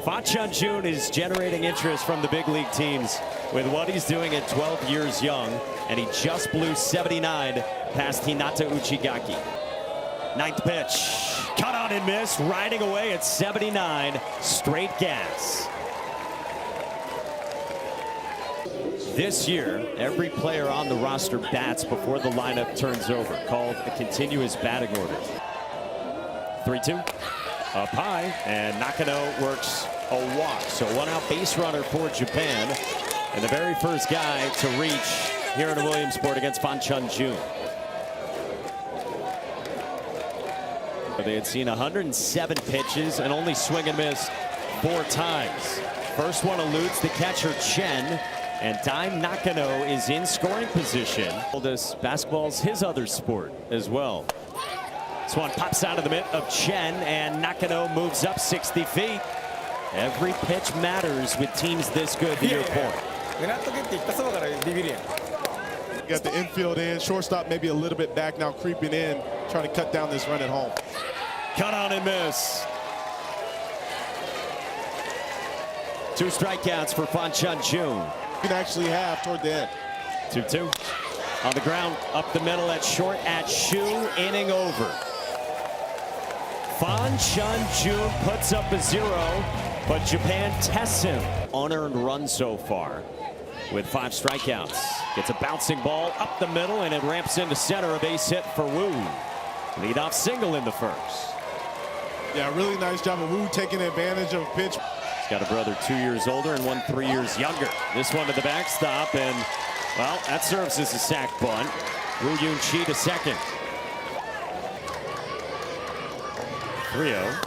Fan Chun-Jun is generating interest from the big league teams with what he's doing at 12 years young, and he just blew 79 past Hinata Uchigaki. Ninth pitch, cut on and miss, riding away at 79, straight gas. This year, every player on the roster bats before the lineup turns over, called a continuous batting order. 3-2, up high, and Nakano works a walk. So one out base runner for Japan, and the very first guy to reach here in Williamsport against Fan Chun-Jun. They had seen 107 pitches and only swing and miss 4 times. First one eludes the catcher Chen, and Dai Nakano is in scoring position. Basketball's his other sport as well. This one pops out of the mitt of Chen, and Nakano moves up 60 feet. Every pitch matters with teams this good, to your point. You got the infield in, shortstop maybe a little bit back now, creeping in, trying to cut down this run at home. Cut on and miss. 2 strikeouts for Fan Chun-Jun. You can actually have toward the end. 2-2. On the ground, up the middle at short at Shu, inning over. Fan Chun-Jun puts up a 0, but Japan tests him. Unearned run so far with 5 strikeouts. Gets a bouncing ball up the middle, and it ramps into center, a base hit for Wu. Leadoff single in the first. Yeah, really nice job of Wu taking advantage of a pitch. He's got a brother 2 years older and one 3 years younger. This one to the backstop, and, well, that serves as a sac bunt. Woo Yun-chi to second. 3-0.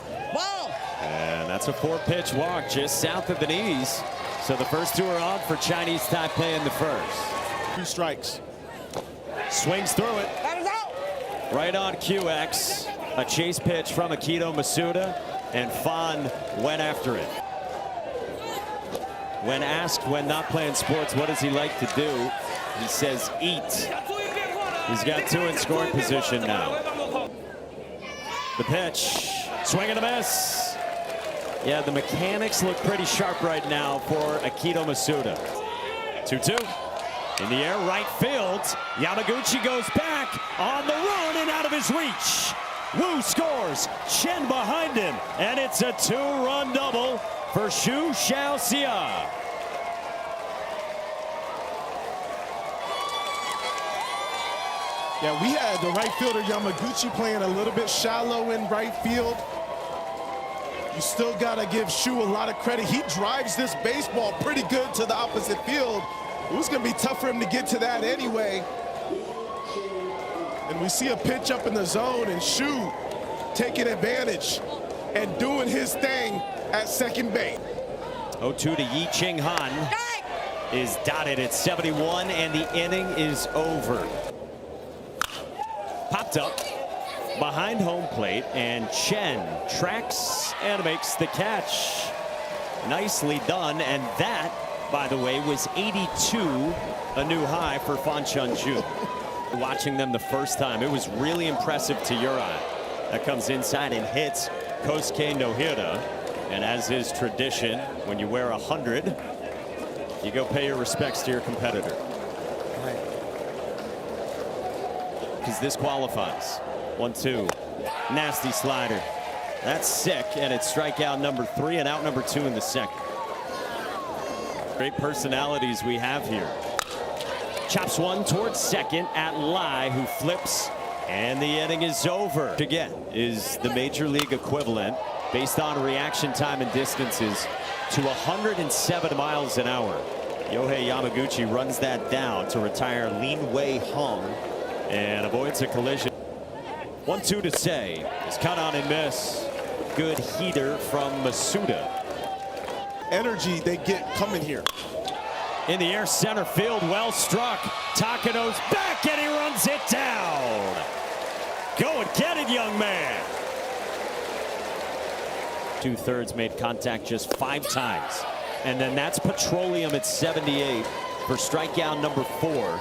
And that's a 4-pitch walk just south of the knees. So the first 2 are on for Chinese Taipei in the first. 2 strikes. Swings through it. Right on QX. A chase pitch from Akito Masuda, and Fan went after it. When asked when not playing sports, what does he like to do? He says eat. He's got 2 in scoring position now. The pitch, swing and a miss. Yeah, the mechanics look pretty sharp right now for Akito Masuda. 2-2. In the air, right field. Yamaguchi goes back on the run and out of his reach. Wu scores, Chen behind him, and it's a 2-run double for Shu Xiaoxia. Yeah, we had the right fielder Yamaguchi playing a little bit shallow in right field. You still gotta give Shu a lot of credit. He drives this baseball pretty good to the opposite field. It was gonna be tough for him to get to that anyway. And we see a pitch up in the zone, and Shu taking advantage and doing his thing at second base. 0-2 to Yi Ching Han is dotted at 71, and the inning is over. Popped up behind home plate, and Chen tracks and makes the catch. Nicely done, and that, by the way, was 82, a new high for Fan Chun-Jun. Watching them the first time, it was really impressive to your eye. That comes inside and hits Kosuke Nohira. And as is tradition, when you wear 100, you go pay your respects to your competitor. Because this qualifies. 1-2. Nasty slider. That's sick, and it's strikeout number 3 and out number 2 in the second. Great personalities we have here. Chops one towards second at Lai, who flips, and the inning is over. Again, is the major league equivalent, based on reaction time and distances, to 107 miles an hour. Yohei Yamaguchi runs that down to retire Lin Wei Hung and avoids a collision. 1-2 to Sei. It's cut on and miss. Good heater from Masuda. Energy they get coming here. In the air, center field, well struck. Takano's back, and he runs it down. Go and get it, young man. 2/3 made contact just 5 times. And then that's Petroleum at 78 for strikeout number 4.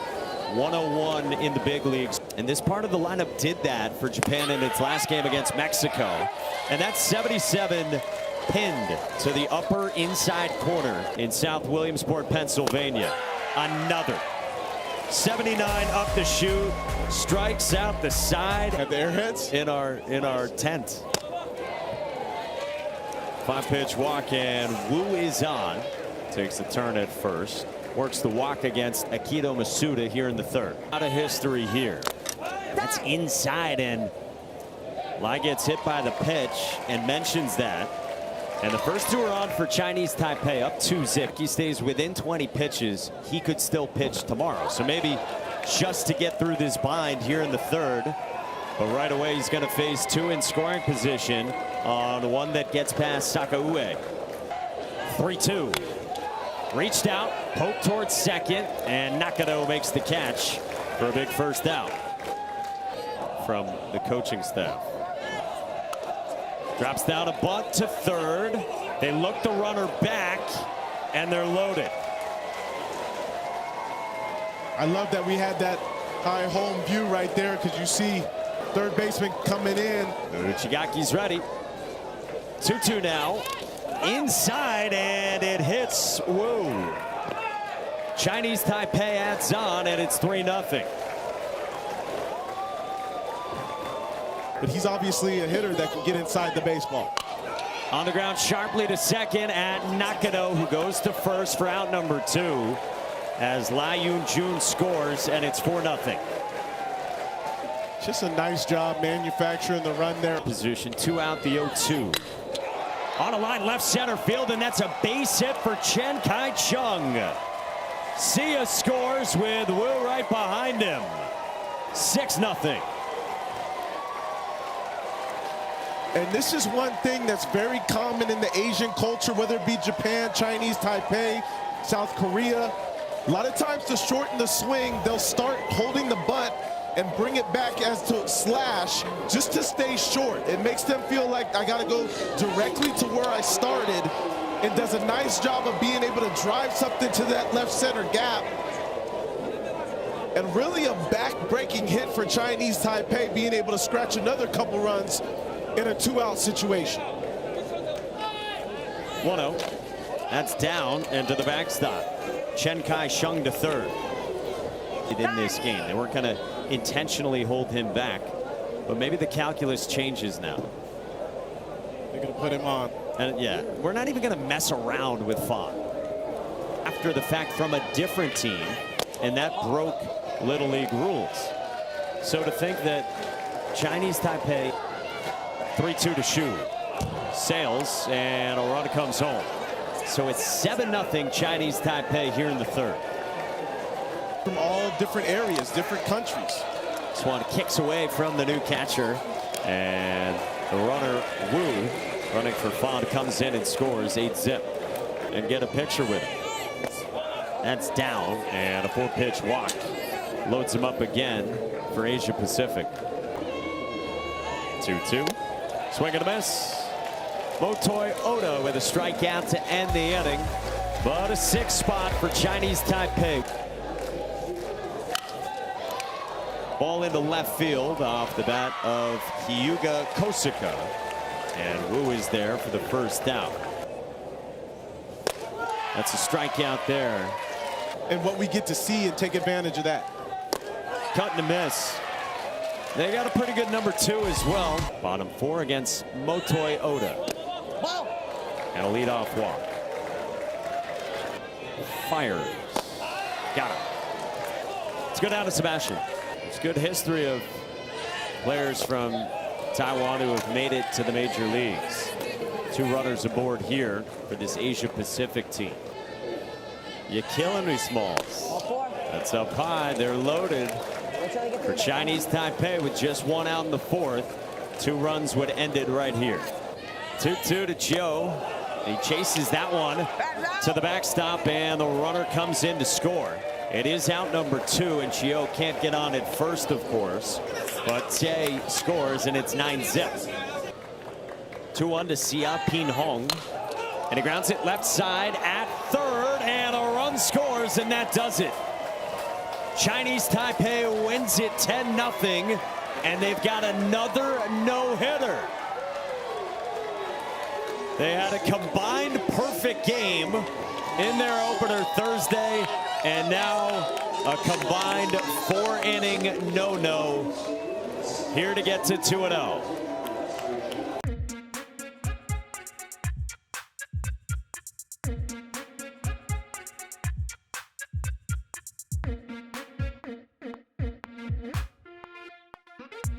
101 in the big leagues. And this part of the lineup did that for Japan in its last game against Mexico. And that's 77 pinned to the upper inside corner in South Williamsport, Pennsylvania. Another 79 up the chute, strikes out the side at the Airheads in our tent. 5-pitch walk, and Wu is on. Takes a turn at first. Works the walk against Akito Masuda here in the third. A lot of history here. That's inside, and Lai gets hit by the pitch and mentions that. And the first two are on for Chinese Taipei, up 2-zip. He stays within 20 pitches. He could still pitch tomorrow. So maybe just to get through this bind here in the third. But right away, he's going to face two in scoring position on one that gets past Sakaue. 3-2. Reached out, poked towards second, and Nakano makes the catch for a big first out from the coaching staff. Drops down a bunt to third. They look the runner back, and they're loaded. I love that we had that high home view right there, because you see third baseman coming in. Uchigaki's ready. 2-2 now. Inside, and it hits Wu. Chinese Taipei adds on, and it's 3-0. But he's obviously a hitter that can get inside the baseball. On the ground sharply to second at Nakano, who goes to first for out number 2 as Lai Yun-jun scores, and it's 4-0. Just a nice job manufacturing the run there. Position 2 out, the 0-2. On a line left center field, and that's a base hit for Chen Kai-chung. Sia scores with Wu right behind him. 6-0. And this is one thing that's very common in the Asian culture, whether it be Japan, Chinese Taipei, South Korea. A lot of times to shorten the swing, they'll start holding the butt and bring it back as to slash just to stay short. It makes them feel like I got to go directly to where I started, and does a nice job of being able to drive something to that left center gap. And really a back-breaking hit for Chinese Taipei, being able to scratch another couple runs in a 2-out situation. 1-0. That's down and to the backstop. Chen Kai-chung to third. In this game, they weren't going to intentionally hold him back, but maybe the calculus changes now. They're going to put him on. And yeah, we're not even going to mess around with Fon after the fact from a different team, and that broke Little League rules. So to think that Chinese Taipei 3-2 to Shu sails, and a run comes home. So it's 7-0 Chinese Taipei here in the third. From all different areas, different countries. This one kicks away from the new catcher, and the runner Wu, running for Fon, comes in and scores 8-zip. And get a picture with him. That's down, and a 4-pitch walk loads him up again for Asia Pacific. 2-2. Swing and a miss. Motoi Oda with a strikeout to end the inning, but a 6th spot for Chinese Taipei. Ball into left field off the bat of Hyuga Kosuka, and Wu is there for the first out. That's a strikeout there. And what we get to see and take advantage of that. Cut and a miss. They got a pretty good number 2 as well. Bottom 4 against Motoi Oda. And a leadoff walk. Fires. Got him. Let's go down to Sebastian. There's good history of players from Taiwan who have made it to the major leagues. 2 runners aboard here for this Asia Pacific team. You killing me, Smalls. That's up high. They're loaded for Chinese Taipei with just 1 out in the 4th. 2 runs would end it right here. 2-2 to Joe. He chases that one to the backstop, and the runner comes in to score. It is out number 2, and Chio can't get on at first, of course, but Tae scores, and it's 9-zip. 2-1 to Sia Pin Hong, and he grounds it left side at third, and a run scores, and that does it. Chinese Taipei wins it 10-0, and they've got another no-hitter. They had a combined perfect game in their opener Thursday, and now a combined 4-inning no-no here to get to 2-0.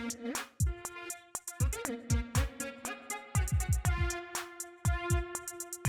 Mm-hmm.